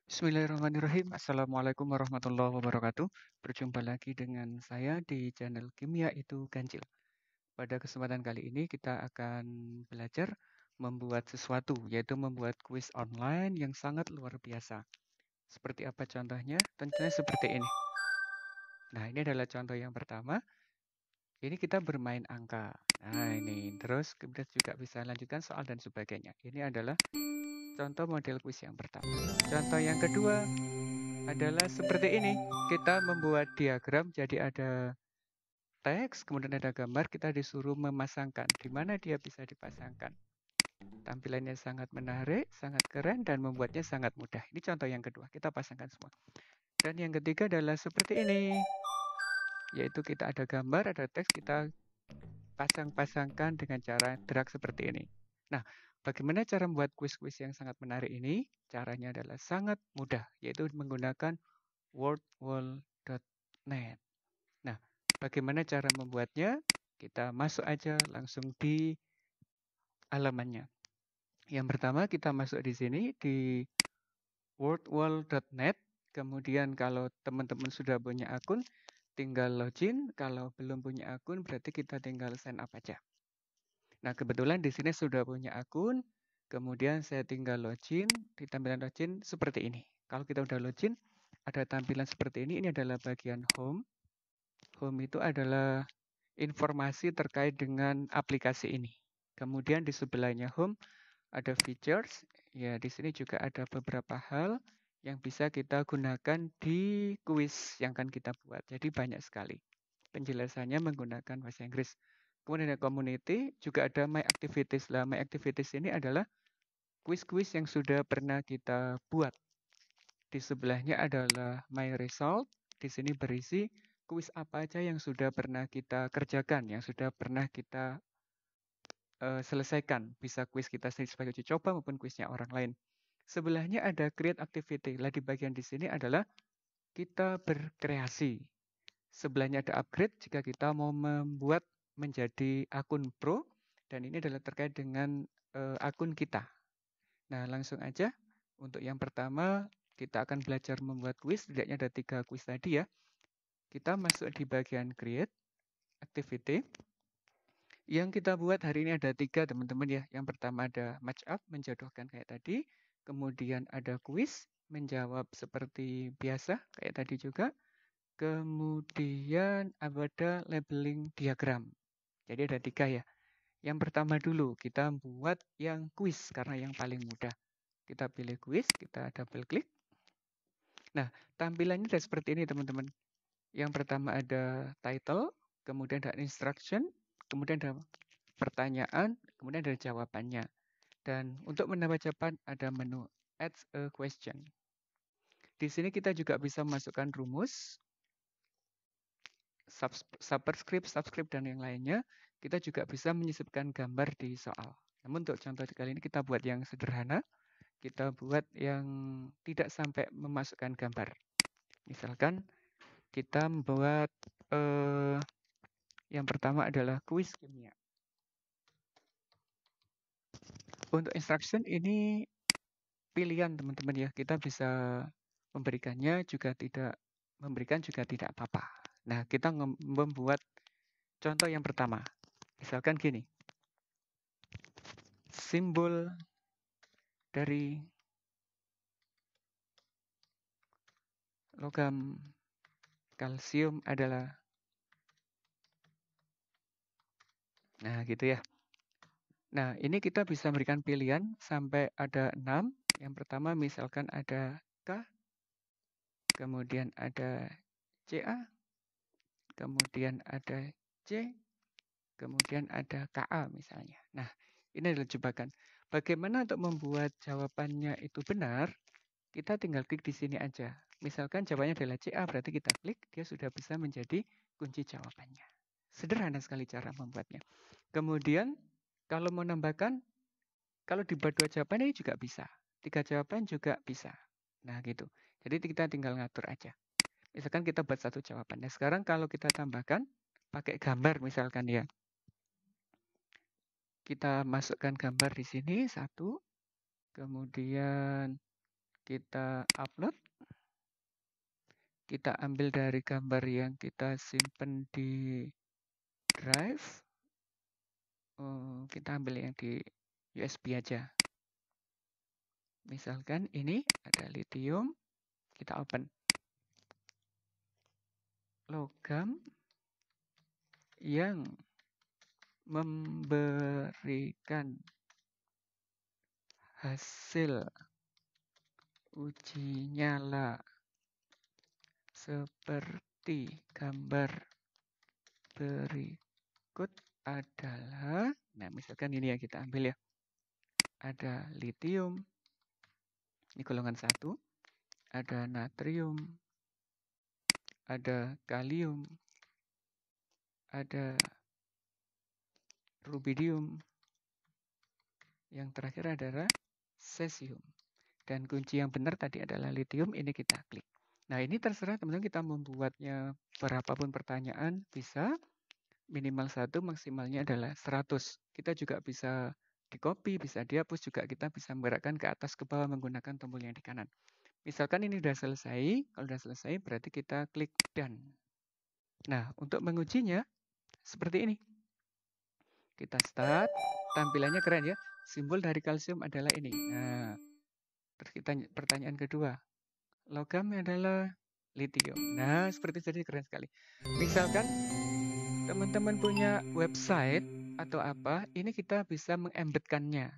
Bismillahirrahmanirrahim. Assalamualaikum warahmatullahi wabarakatuh. Berjumpa lagi dengan saya di channel Kimia itu Ganjil. Pada kesempatan kali ini kita akan belajar membuat sesuatu, yaitu membuat kuis online yang sangat luar biasa. Seperti apa contohnya? Tentunya seperti ini. Nah, ini adalah contoh yang pertama. Ini kita bermain angka. Nah, ini. Terus kemudian juga bisa lanjutkan soal dan sebagainya. Ini adalah contoh model kuis yang pertama. Contoh yang kedua adalah seperti ini. Kita membuat diagram, jadi ada teks, kemudian ada gambar, kita disuruh memasangkan. Di mana dia bisa dipasangkan. Tampilannya sangat menarik, sangat keren, dan membuatnya sangat mudah. Ini contoh yang kedua, kita pasangkan semua. Dan yang ketiga adalah seperti ini. Yaitu kita ada gambar, ada teks, kita pasang-pasangkan dengan cara drag seperti ini. Nah, bagaimana cara membuat kuis-kuis yang sangat menarik ini? Caranya adalah sangat mudah, yaitu menggunakan wordwall.net. Nah, bagaimana cara membuatnya? Kita masuk aja langsung di halamannya. Yang pertama kita masuk di sini di wordwall.net. Kemudian kalau teman-teman sudah punya akun, tinggal login. Kalau belum punya akun, berarti kita tinggal sign up aja. Nah, kebetulan di sini sudah punya akun. Kemudian saya tinggal login. Di tampilan login seperti ini. Kalau kita udah login, ada tampilan seperti ini. Ini adalah bagian home. Home itu adalah informasi terkait dengan aplikasi ini. Kemudian di sebelahnya home ada features. Ya, di sini juga ada beberapa hal yang bisa kita gunakan di kuis yang akan kita buat. Jadi banyak sekali. Penjelasannya menggunakan bahasa Inggris. Kemudian ada community, juga ada my activities. Lah, my activities ini adalah kuis-kuis yang sudah pernah kita buat. Di sebelahnya adalah my result. Di sini berisi kuis apa aja yang sudah pernah kita kerjakan, yang sudah pernah kita selesaikan. Bisa kuis kita sendiri sebagai uji coba maupun kuisnya orang lain. Sebelahnya ada create activity. Lah di bagian di sini adalah kita berkreasi. Sebelahnya ada upgrade jika kita mau membuat menjadi akun pro. Dan ini adalah terkait dengan akun kita. Nah, langsung aja. Untuk yang pertama, kita akan belajar membuat kuis. Setidaknya ada 3 kuis tadi ya. Kita masuk di bagian create activity. Yang kita buat hari ini ada 3 teman-teman ya. Yang pertama ada match up, menjodohkan kayak tadi. Kemudian ada kuis, menjawab seperti biasa kayak tadi juga. Kemudian ada labeling diagram. Jadi ada 3 ya. Yang pertama dulu kita buat yang kuis karena yang paling mudah. Kita pilih kuis, kita double klik. Nah, tampilannya ada seperti ini teman-teman. Yang pertama ada title, kemudian ada instruction, kemudian ada pertanyaan, kemudian ada jawabannya. Dan untuk menambah jawaban ada menu add a question. Di sini kita juga bisa masukkan rumus, superscript, subscript, dan yang lainnya. Kita juga bisa menyisipkan gambar di soal. Namun untuk contoh kali ini kita buat yang sederhana. Kita buat yang tidak sampai memasukkan gambar. Misalkan kita membuat yang pertama adalah kuis kimia. Untuk instruction ini pilihan teman-teman ya. Kita bisa memberikannya juga tidak memberikan juga tidak apa-apa. Nah, kita membuat contoh yang pertama. Misalkan gini. Simbol dari logam kalsium adalah nah gitu ya. Nah, ini kita bisa berikan pilihan sampai ada 6. Yang pertama misalkan ada K, kemudian ada CA, kemudian ada C, kemudian ada KA misalnya. Nah, ini adalah jebakan. Bagaimana untuk membuat jawabannya itu benar? Kita tinggal klik di sini aja. Misalkan jawabannya adalah CA, berarti kita klik, dia sudah bisa menjadi kunci jawabannya. Sederhana sekali cara membuatnya. Kemudian, kalau mau nambahkan, kalau dibuat 2 jawaban ini juga bisa. 3 jawaban juga bisa. Nah, gitu. Jadi kita tinggal ngatur aja. Misalkan kita buat 1 jawaban. Nah, sekarang kalau kita tambahkan pakai gambar misalkan ya. Kita masukkan gambar di sini 1. Kemudian kita upload, kita ambil dari gambar yang kita simpen di drive, kita ambil yang di USB aja. Misalkan ini ada lithium, kita open. Logam yang memberikan hasil uji nyala seperti gambar berikut adalah, nah misalkan ini yang kita ambil ya, ada lithium, ini golongan 1, ada natrium, ada kalium, ada rubidium, yang terakhir adalah cesium. Dan kunci yang benar tadi adalah lithium, ini kita klik. Nah ini terserah teman-teman, kita membuatnya berapapun pertanyaan bisa, minimal 1, maksimalnya adalah 100. Kita juga bisa di copy, bisa dihapus, juga kita bisa menggerakkan ke atas ke bawah menggunakan tombol yang di kanan. Misalkan ini sudah selesai, kalau sudah selesai berarti kita klik done. Nah untuk mengujinya seperti ini. Kita start, tampilannya keren ya. Simbol dari kalsium adalah ini. Nah, terus kita pertanyaan kedua. Logamnya adalah lithium. Nah, seperti itu, jadi keren sekali. Misalkan teman-teman punya website atau apa, ini kita bisa mengembedkannya.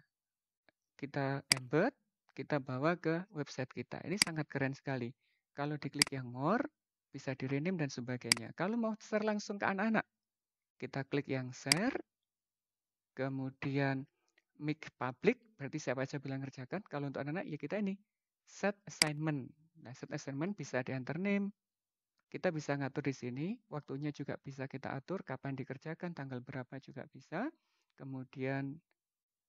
Kita embed, kita bawa ke website kita. Ini sangat keren sekali. Kalau diklik yang more, bisa di-rename dan sebagainya. Kalau mau share langsung ke anak-anak, kita klik yang share, kemudian make public, berarti siapa aja bilang ngerjakan. Kalau untuk anak-anak, ya kita ini set assignment. Nah, set assignment bisa di-enter name. Kita bisa ngatur di sini, waktunya juga bisa kita atur, kapan dikerjakan, tanggal berapa juga bisa. Kemudian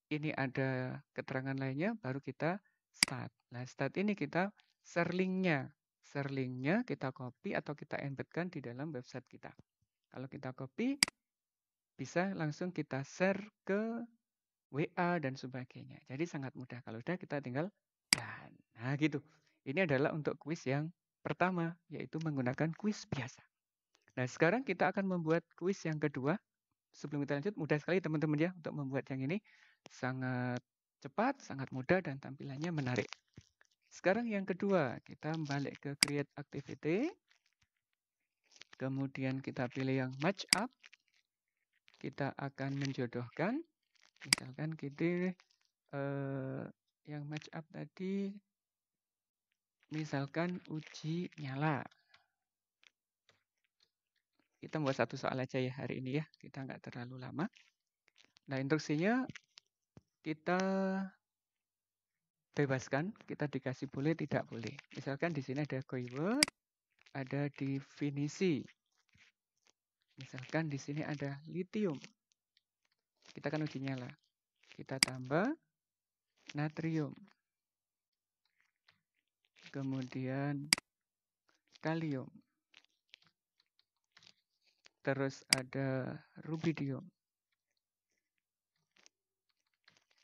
ini ada keterangan lainnya, baru kita start. Nah, start ini kita share linknya. Share linknya kita copy atau kita embedkan di dalam website kita. Kalau kita copy, bisa langsung kita share ke WA dan sebagainya. Jadi sangat mudah. Kalau sudah kita tinggal dan. Nah gitu. Ini adalah untuk kuis yang pertama, yaitu menggunakan kuis biasa. Nah sekarang kita akan membuat kuis yang kedua. Sebelum kita lanjut, mudah sekali teman-teman ya untuk membuat yang ini. Sangat cepat, sangat mudah, dan tampilannya menarik. Sekarang yang kedua, kita balik ke Create Activity. Kemudian kita pilih yang Match Up. Kita akan menjodohkan. Misalkan kita yang match up tadi, misalkan uji nyala. Kita buat satu soal aja ya hari ini ya, kita nggak terlalu lama. Nah instruksinya kita bebaskan, kita dikasih boleh tidak boleh. Misalkan di sini ada keyword, ada definisi. Misalkan di sini ada lithium. Kita akan uji nyala. Kita tambah natrium. Kemudian kalium. Terus ada rubidium.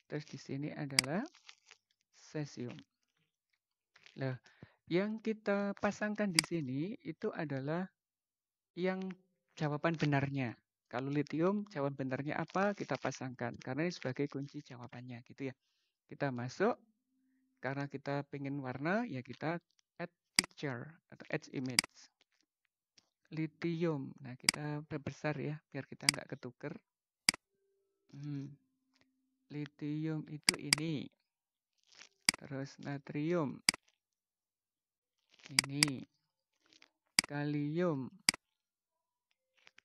Terus di sini adalah cesium. Nah, yang kita pasangkan di sini itu adalah yang jawaban benarnya. Kalau lithium, jawaban benarnya apa? Kita pasangkan. Karena ini sebagai kunci jawabannya, gitu ya. Kita masuk, karena kita pengen warna, ya kita add picture atau add image. Lithium. Nah, kita perbesar ya, biar kita nggak ketuker. Lithium itu ini. Terus natrium. Ini. Kalium.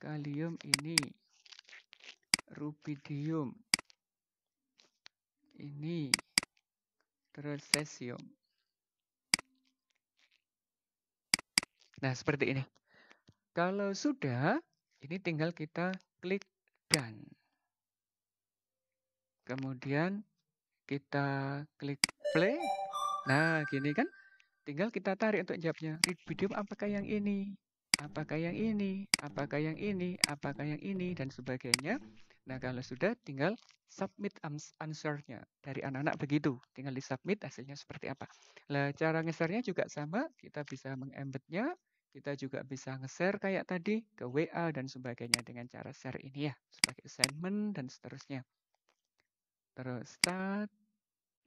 Kalium ini. Rubidium. Ini. Terus cesium. Nah, seperti ini. Kalau sudah, ini tinggal kita klik done. Kemudian kita klik play. Nah, gini kan. Tinggal kita tarik untuk jawabnya. Rubidium apakah yang ini? Apakah yang ini? Apakah yang ini? Apakah yang ini? Dan sebagainya. Nah, kalau sudah tinggal submit answer-nya. Dari anak-anak begitu, tinggal di-submit hasilnya seperti apa. Nah, cara nge-share-nya juga sama, kita bisa meng-embed-nya, kita juga bisa nge-share kayak tadi ke WA dan sebagainya dengan cara share ini ya, sebagai assignment dan seterusnya. Terus start,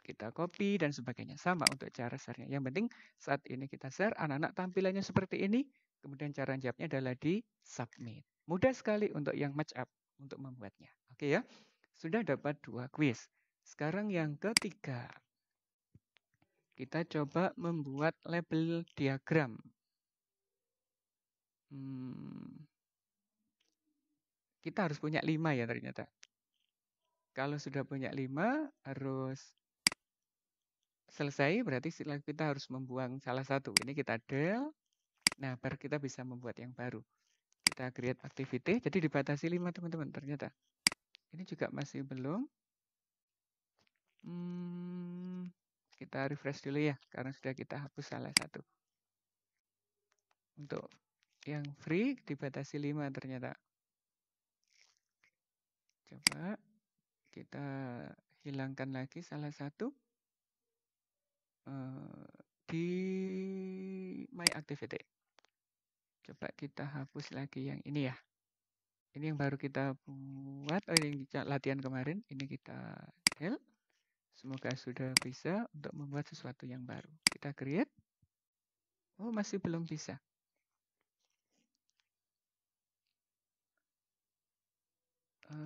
kita copy dan sebagainya. Sama untuk cara share-nya. Yang penting saat ini kita share, anak-anak tampilannya seperti ini, kemudian cara jawabnya adalah di submit. Mudah sekali untuk yang match up untuk membuatnya. Oke ya, sudah dapat 2 quiz. Sekarang yang ketiga, kita coba membuat label diagram. Kita harus punya 5 ya ternyata. Kalau sudah punya 5, harus selesai, berarti kita harus membuang salah satu. Ini kita del. Nah, baru kita bisa membuat yang baru. Kita create activity, jadi dibatasi 5 teman-teman ternyata. Ini juga masih belum. Kita refresh dulu ya, karena sudah kita hapus salah satu. Untuk yang free dibatasi 5 ternyata. Coba kita hilangkan lagi salah satu. Di My Activity. Coba kita hapus lagi yang ini ya. Ini yang baru kita buat, ini latihan kemarin. Ini kita del. Semoga sudah bisa untuk membuat sesuatu yang baru. Kita create. Oh, masih belum bisa.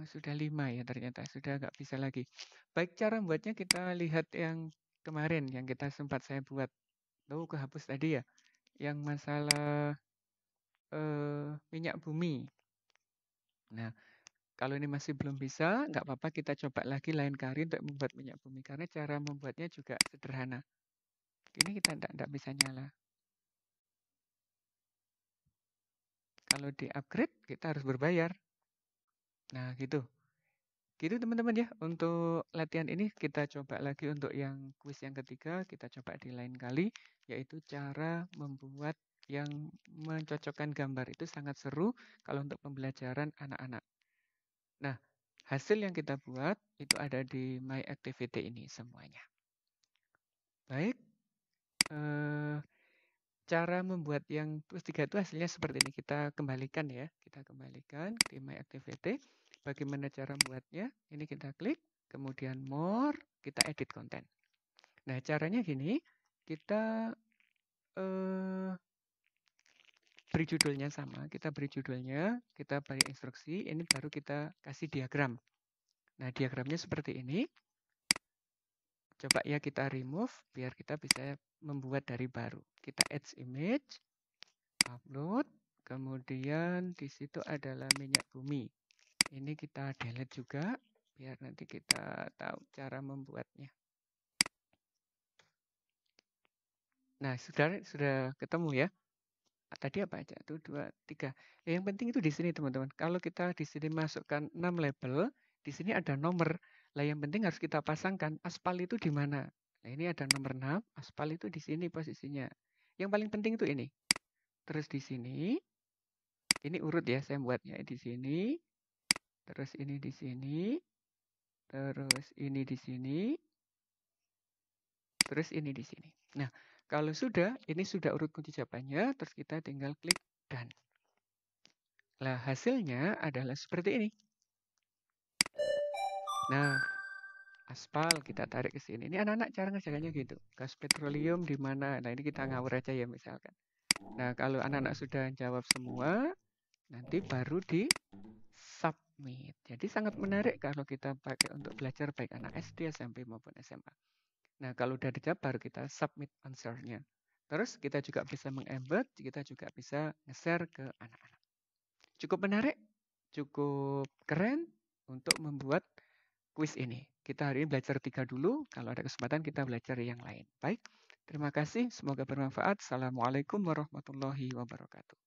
Sudah 5 ya ternyata. Sudah nggak bisa lagi. Baik, cara membuatnya kita lihat yang kemarin, yang kita sempat saya buat. Tuh, kehapus tadi ya. Yang masalah minyak bumi. Nah, kalau ini masih belum bisa, nggak apa-apa, kita coba lagi lain kali untuk membuat minyak bumi. Karena cara membuatnya juga sederhana. Ini kita tidak bisa nyala. Kalau di-upgrade, kita harus berbayar. Nah, gitu. Gitu teman-teman ya. Untuk latihan ini kita coba lagi untuk yang kuis yang ketiga. Kita coba di lain kali. Yaitu cara membuat yang mencocokkan gambar. Itu sangat seru kalau untuk pembelajaran anak-anak. Nah, hasil yang kita buat itu ada di My Activity ini semuanya. Baik, cara membuat yang tulis 3 itu hasilnya seperti ini. Kita kembalikan ya. Kita kembalikan di My Activity. Bagaimana cara membuatnya? Ini kita klik, kemudian More, kita edit konten. Nah, caranya gini, kita beri judulnya sama. Kita beri judulnya, kita beri instruksi, ini baru kita kasih diagram. Nah, diagramnya seperti ini. Coba ya kita remove biar kita bisa membuat dari baru. Kita add image, upload, kemudian di situ adalah minyak bumi. Ini kita delete juga biar nanti kita tahu cara membuatnya. Nah, sudah ketemu ya. Tadi apa aja? 1, 2, 3. Yang penting itu di sini teman-teman. Kalau kita di sini masukkan 6 label, di sini ada nomor. Lah yang penting harus kita pasangkan aspal itu di mana. Nah, ini ada nomor 6, aspal itu di sini posisinya. Yang paling penting itu ini. Terus di sini, ini urut ya saya buatnya di sini. Terus ini di sini. Terus ini di sini. Terus ini di sini. Nah, kalau sudah, ini sudah urut kunci jawabannya, terus kita tinggal klik done. Nah, hasilnya adalah seperti ini. Nah, aspal kita tarik ke sini. Ini anak-anak cara ngerjakannya gitu. Gas petroleum di mana? Nah, ini kita ngawur aja ya misalkan. Nah, kalau anak-anak sudah jawab semua, nanti baru di submit. Jadi sangat menarik kalau kita pakai untuk belajar baik anak SD, SMP maupun SMA. Nah, kalau udah dijawab baru kita submit answer-nya. Terus kita juga bisa meng-embed, kita juga bisa nge-share ke anak-anak. Cukup menarik, cukup keren untuk membuat kuis ini. Kita hari ini belajar 3 dulu, kalau ada kesempatan kita belajar yang lain. Baik, terima kasih, semoga bermanfaat. Assalamualaikum warahmatullahi wabarakatuh.